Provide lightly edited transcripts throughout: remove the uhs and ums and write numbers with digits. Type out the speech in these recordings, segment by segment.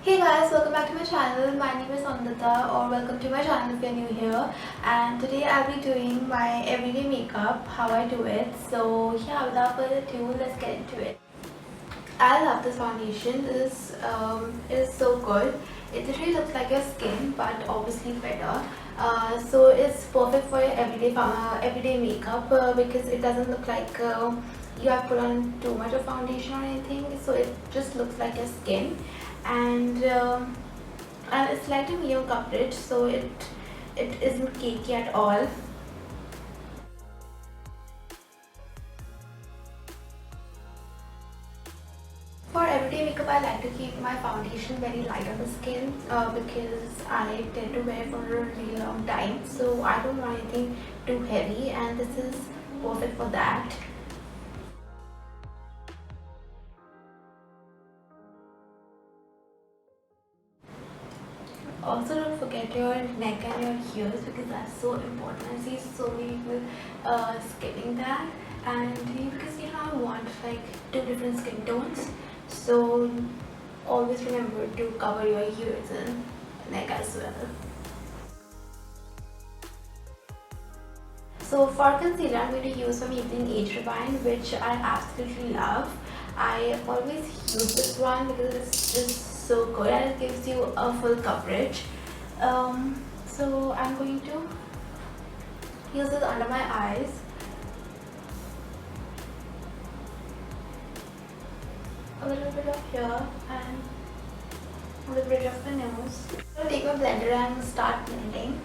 Hey guys, welcome back to my channel. My name is Amrita, or welcome to my channel if you're new here. And today I'll be doing my everyday makeup, how I do it. So yeah, without further ado, let's get into it. I love this foundation. It is so good. It literally looks like your skin, but obviously better. So it's perfect for your everyday makeup because it doesn't look like you have put on too much of foundation or anything. So it just looks like your skin, and it's light and medium coverage, so it isn't cakey at all. For everyday makeup, I like to keep my foundation very light on the skin because I tend to wear it for a really long time. So I don't want anything too heavy, and this is perfect for that. Also, don't forget your neck and your ears because that's so important. I see so many people skipping that, and because you know I want like two different skin tones, so always remember to cover your ears and neck as well. So for concealer, I'm going to use from Maybelline Age Rewind, which I absolutely love. I always use this one because it's just so good and it gives you a full coverage. So I'm going to use it under my eyes. A little bit of here and a little bit of the nose. I'm going to take my blender and start blending.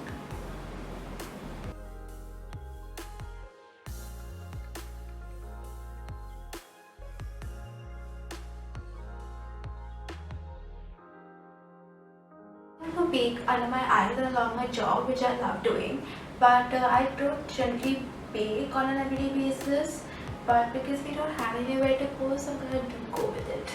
To bake under my eyes and along my jaw, which I love doing, but I don't generally bake on an everyday basis, but because we don't have anywhere to go, so I'm gonna go with it.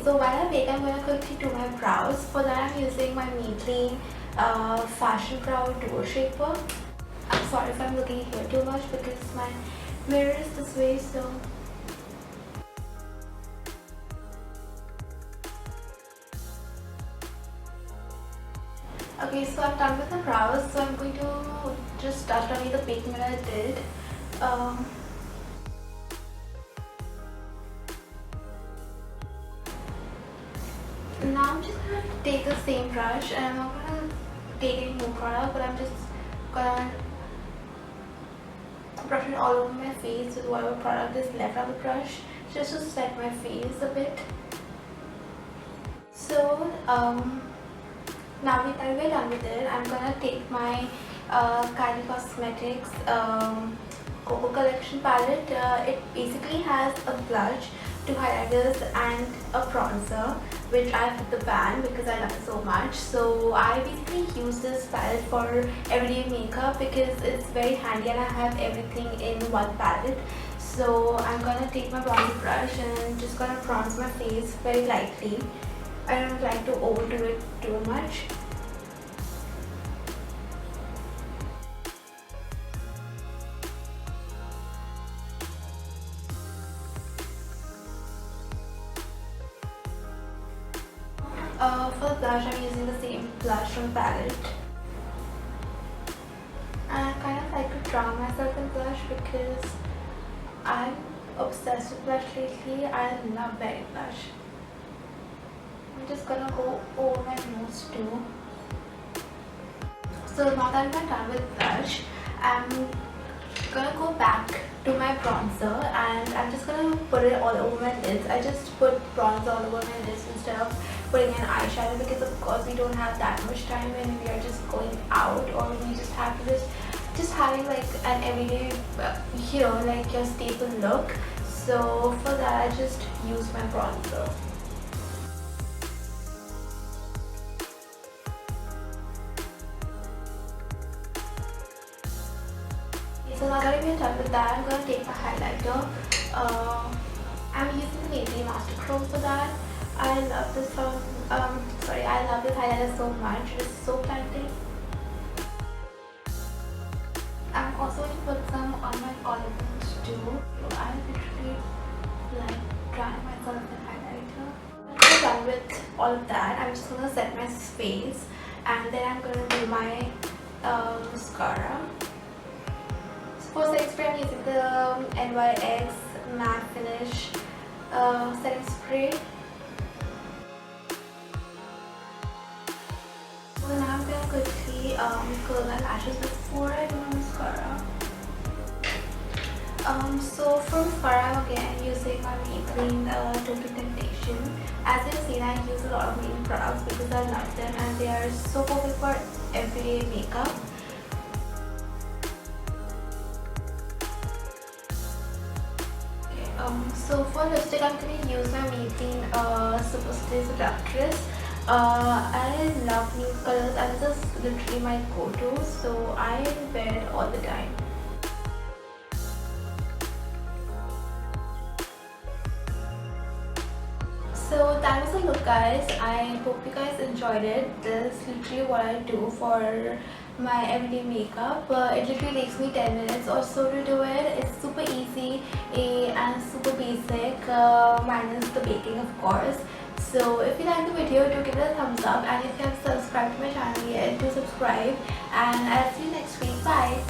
So while I bake, I'm gonna quickly do my brows. For that, I'm using my Maybelline Fashion Brow Duo Shaper. I'm sorry if I'm looking here too much because my mirror is this way, so okay, so I'm done with the brows, so I'm going to just start on the baking that I did. Now I'm just gonna take the same brush, and I'm not gonna take any more product, but I'm just gonna brush it all over my face with whatever product is left on the brush, just to set my face a bit. So now that we're done with it, I'm gonna take my Kylie Cosmetics Coco Collection palette. It basically has a blush, two highlighters and a bronzer, which I put the pan because I love it so much. So I basically use this palette for everyday makeup because it's very handy and I have everything in one palette. So I'm gonna take my bronzer brush and just gonna bronze my face very lightly. I don't like to overdo it too much. For the blush, I'm using the same blush from palette. I kind of like to drown myself in blush because I'm obsessed with blush lately. I love wearing blush. I'm just gonna go over my nose too. So now that I'm done with blush, I'm gonna go back to my bronzer and I'm just gonna put it all over my lids. I just put bronzer all over my lids instead of putting an eyeshadow because of course we don't have that much time when we are just going out, or we just have to just having like an everyday like your staple look. So for that I just use my bronzer. So now that we're done with that, I'm gonna take a highlighter. I'm using the Maybelline Master Chrome for that. I love this I love this highlighter so much. It's so blending. all of that, I'm just gonna set my face and then I'm gonna do my mascara. So for setting spray, I'm using the NYX Matte Finish setting spray. So now I'm gonna quickly curl my lashes before I do my mascara. So for mascara, I'm again using my Maybelline Total Temptation. As you've seen, I use a lot of Maybelline products because I love them and they are so perfect for everyday makeup. So for lipstick, I'm going to use my Maybelline Superstay Seductress. I love nude colors and this is literally my go-to, so I wear it all the time. So that was a look, guys. I hope you guys enjoyed it. This is literally what I do for my everyday makeup. It literally takes me 10 minutes or so to do it. It's super easy and super basic, minus the baking, of course. So if you like the video, do give it a thumbs up, and if you have subscribed to my channel yet, do subscribe, and I'll see you next week. Bye.